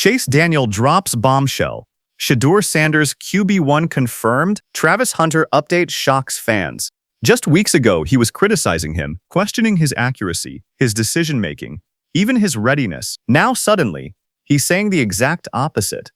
Chase Daniel drops bombshell. Shedeur Sanders QB1 confirmed. Travis Hunter update shocks fans. Just weeks ago, he was criticizing him, questioning his accuracy, his decision-making, even his readiness. Now suddenly, he's saying the exact opposite.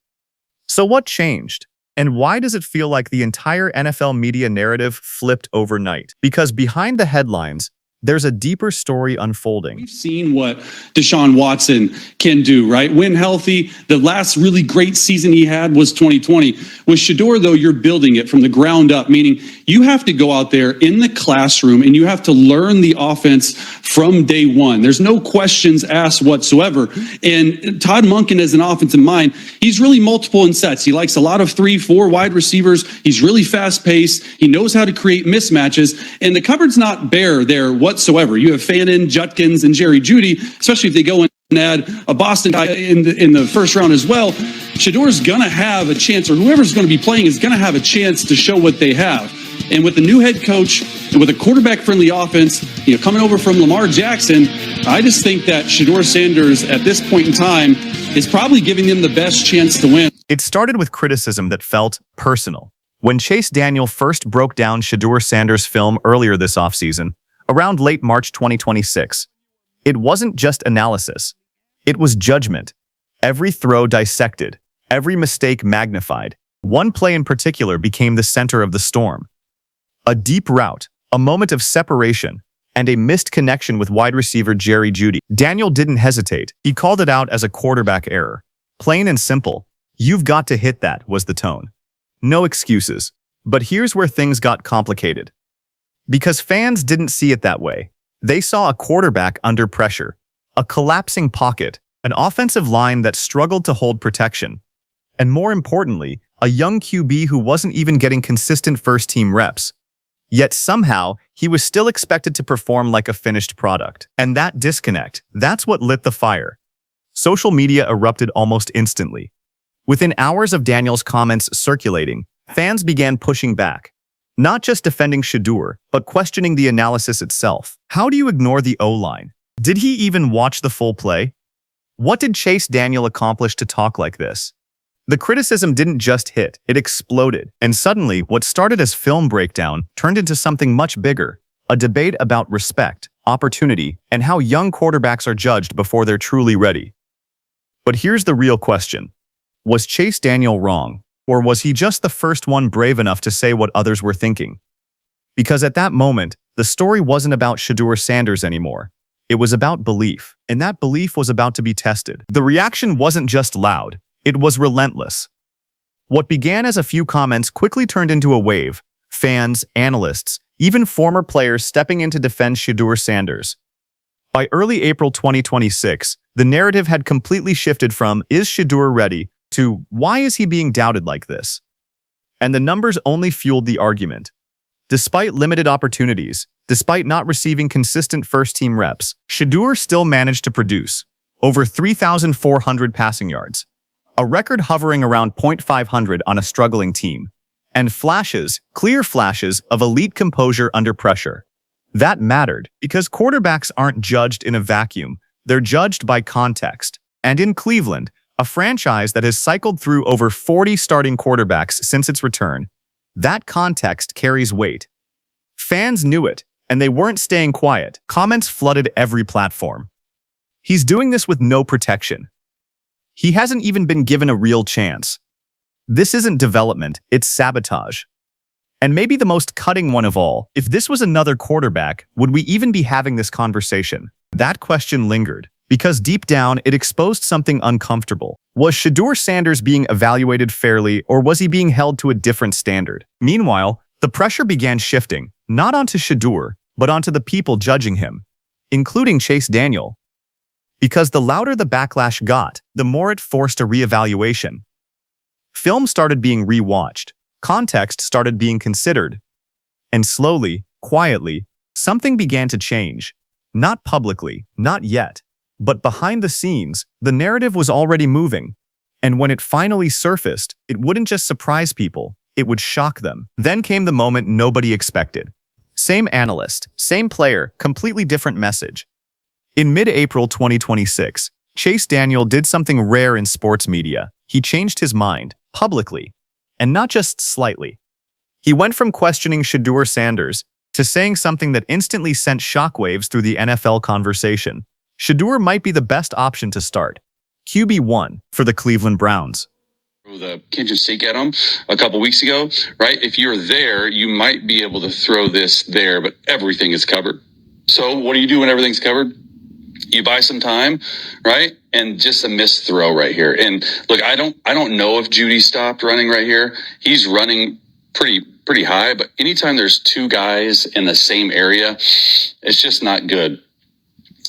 So what changed? And why does it feel like the entire NFL media narrative flipped overnight? Because behind the headlines, there's a deeper story unfolding. We've seen what Deshaun Watson can do, right? When healthy, the last really great season he had was 2020. With Shedeur, though, you're building it from the ground up, meaning you have to go out there in the classroom and you have to learn the offense from day one. There's no questions asked whatsoever. And Todd Monken, as an offensive mind, he's really multiple in sets. He likes a lot of 3-4 wide receivers. He's really fast-paced. He knows how to create mismatches. And the cupboard's not bare there whatsoever. You have Fannin, Judkins, and Jerry Jeudy, especially if they go and add a Boston guy in the first round as well. Shedeur's going to have a chance, or whoever's going to be playing is going to have a chance to show what they have. And with the new head coach and with a quarterback-friendly offense, coming over from Lamar Jackson, I just think that Shedeur Sanders at this point in time is probably giving them the best chance to win. It started with criticism that felt personal. When Chase Daniel first broke down Shedeur Sanders' film earlier this offseason, around late March 2026, it wasn't just analysis. It was judgment. Every throw dissected, every mistake magnified. One play in particular became the center of the storm. A deep route, a moment of separation, and a missed connection with wide receiver Jerry Jeudy. Daniel didn't hesitate. He called it out as a quarterback error. Plain and simple. "You've got to hit that," was the tone. No excuses. But here's where things got complicated. Because fans didn't see it that way. They saw a quarterback under pressure, a collapsing pocket, an offensive line that struggled to hold protection, and more importantly, a young QB who wasn't even getting consistent first-team reps. Yet somehow, he was still expected to perform like a finished product. And that disconnect, that's what lit the fire. Social media erupted almost instantly. Within hours of Daniel's comments circulating, fans began pushing back. Not just defending Shedeur, but questioning the analysis itself. How do you ignore the O-line? Did he even watch the full play? What did Chase Daniel accomplish to talk like this? The criticism didn't just hit, it exploded. And suddenly, what started as film breakdown turned into something much bigger. A debate about respect, opportunity, and how young quarterbacks are judged before they're truly ready. But here's the real question. Was Chase Daniel wrong? Or was he just the first one brave enough to say what others were thinking? Because at that moment, the story wasn't about Shedeur Sanders anymore. It was about belief, and that belief was about to be tested. The reaction wasn't just loud, it was relentless. What began as a few comments quickly turned into a wave. Fans, analysts, even former players stepping in to defend Shedeur Sanders. By early April 2026, the narrative had completely shifted from "Is Shedeur ready?" to "Why is he being doubted like this?" And the numbers only fueled the argument. Despite limited opportunities, despite not receiving consistent first-team reps, Shedeur still managed to produce over 3,400 passing yards, a record hovering around .500 on a struggling team, and flashes, clear flashes, of elite composure under pressure. That mattered because quarterbacks aren't judged in a vacuum, they're judged by context. And in Cleveland, a franchise that has cycled through over 40 starting quarterbacks since its return, that context carries weight. Fans knew it, and they weren't staying quiet. Comments flooded every platform. "He's doing this with no protection. He hasn't even been given a real chance. This isn't development, it's sabotage." And maybe the most cutting one of all, if this was another quarterback, would we even be having this conversation? That question lingered, because deep down it exposed something uncomfortable. Was Shedeur Sanders being evaluated fairly, or was he being held to a different standard? Meanwhile, the pressure began shifting, not onto Shedeur, but onto the people judging him, including Chase Daniel. Because the louder the backlash got, the more it forced a reevaluation. Film started being rewatched, context started being considered, and slowly, quietly, something began to change. Not publicly, not yet, but behind the scenes, the narrative was already moving. And when it finally surfaced, it wouldn't just surprise people, it would shock them. Then came the moment nobody expected. Same analyst, same player, completely different message. In mid-April 2026, Chase Daniel did something rare in sports media. He changed his mind, publicly, and not just slightly. He went from questioning Shedeur Sanders to saying something that instantly sent shockwaves through the NFL conversation. Shedeur might be the best option to start. QB1 for the Cleveland Browns. The kitchen sink at them a couple weeks ago, right? If you're there, you might be able to throw this there, but everything is covered. So what do you do when everything's covered? You buy some time, right? And just a missed throw right here. And look, I don't know if Judy stopped running right here. He's running pretty high, but anytime there's two guys in the same area, it's just not good.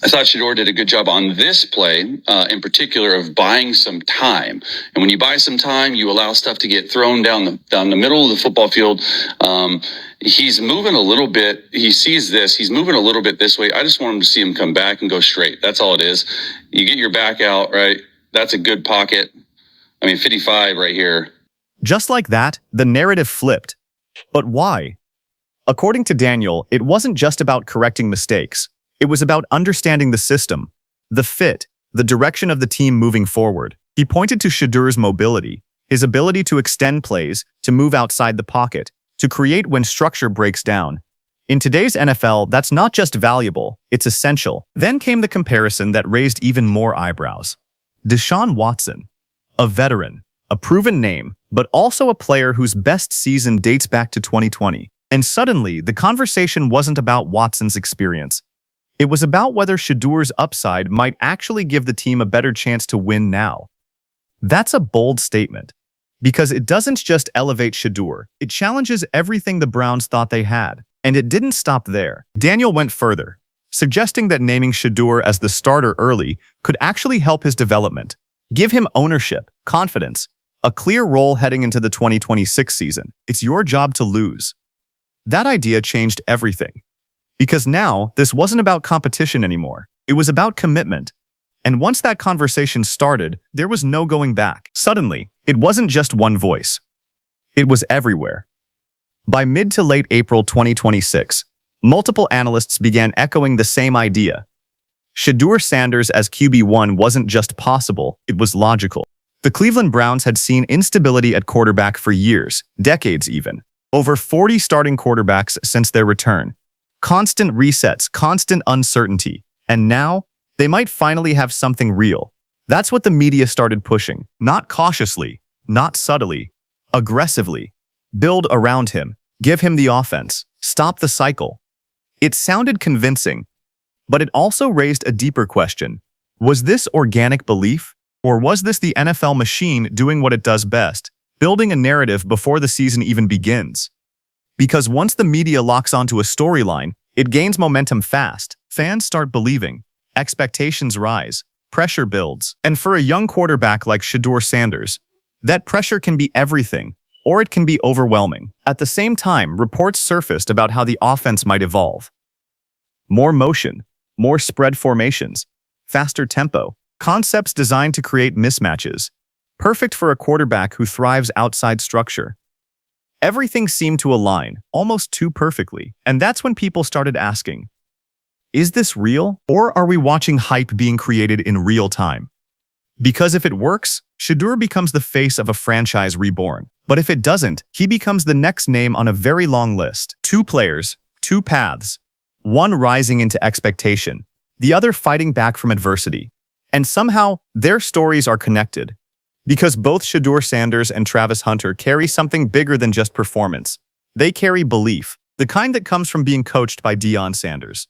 I thought Shedeur did a good job on this play, in particular, of buying some time. And when you buy some time, you allow stuff to get thrown down the middle of the football field. He's moving a little bit. He sees this. He's moving a little bit this way. I just want him to see him come back and go straight. That's all it is. You get your back out, right? That's a good pocket. 55 right here. Just like that, the narrative flipped. But why? According to Daniel, it wasn't just about correcting mistakes. It was about understanding the system, the fit, the direction of the team moving forward. He pointed to Shedeur's mobility, his ability to extend plays, to move outside the pocket, to create when structure breaks down. In today's NFL, that's not just valuable, it's essential. Then came the comparison that raised even more eyebrows. Deshaun Watson, a veteran, a proven name, but also a player whose best season dates back to 2020. And suddenly, the conversation wasn't about Watson's experience. It was about whether Shedeur's upside might actually give the team a better chance to win now. That's a bold statement, because it doesn't just elevate Shedeur, it challenges everything the Browns thought they had. And it didn't stop there. Daniel went further, suggesting that naming Shedeur as the starter early could actually help his development, give him ownership, confidence, a clear role heading into the 2026 season. It's your job to lose. That idea changed everything. Because now, this wasn't about competition anymore. It was about commitment. And once that conversation started, there was no going back. Suddenly, it wasn't just one voice. It was everywhere. By mid to late April 2026, multiple analysts began echoing the same idea. Shedeur Sanders as QB1 wasn't just possible, it was logical. The Cleveland Browns had seen instability at quarterback for years, decades even. Over 40 starting quarterbacks since their return. Constant resets, constant uncertainty. And now, they might finally have something real. That's what the media started pushing. Not cautiously, not subtly, aggressively. Build around him. Give him the offense. Stop the cycle. It sounded convincing, but it also raised a deeper question. Was this organic belief? Or was this the NFL machine doing what it does best, building a narrative before the season even begins? Because once the media locks onto a storyline, it gains momentum fast. Fans start believing. Expectations rise. Pressure builds. And for a young quarterback like Shedeur Sanders, that pressure can be everything, or it can be overwhelming. At the same time, reports surfaced about how the offense might evolve. More motion, more spread formations, faster tempo, concepts designed to create mismatches, perfect for a quarterback who thrives outside structure. Everything seemed to align, almost too perfectly, and that's when people started asking, is this real, or are we watching hype being created in real time? Because if it works, Shedeur becomes the face of a franchise reborn. But if it doesn't, he becomes the next name on a very long list. Two players, two paths, one rising into expectation, the other fighting back from adversity. And somehow, their stories are connected. Because both Shedeur Sanders and Travis Hunter carry something bigger than just performance. They carry belief, the kind that comes from being coached by Deion Sanders.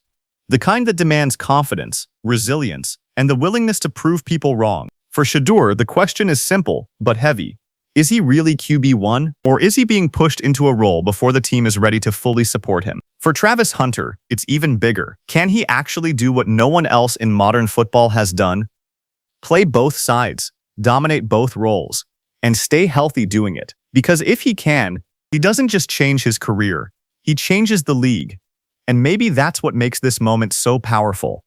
The kind that demands confidence, resilience, and the willingness to prove people wrong. For Shedeur, the question is simple, but heavy. Is he really QB1, or is he being pushed into a role before the team is ready to fully support him? For Travis Hunter, it's even bigger. Can he actually do what no one else in modern football has done? Play both sides, dominate both roles, and stay healthy doing it. Because if he can, he doesn't just change his career, he changes the league. And maybe that's what makes this moment so powerful.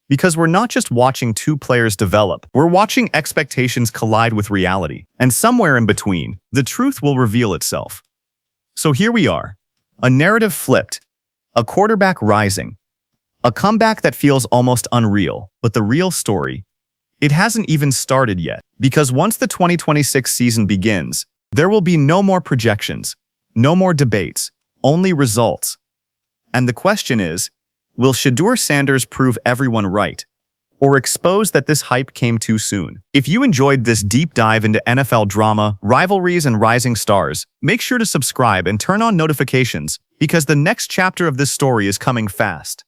Because we're not just watching two players develop, we're watching expectations collide with reality. And somewhere in between, the truth will reveal itself. So here we are, a narrative flipped, a quarterback rising, a comeback that feels almost unreal, but the real story It hasn't even started yet, because once the 2026 season begins, there will be no more projections, no more debates, only results. And the question is, will Shedeur Sanders prove everyone right, or expose that this hype came too soon? If you enjoyed this deep dive into NFL drama, rivalries, and rising stars, make sure to subscribe and turn on notifications, because the next chapter of this story is coming fast.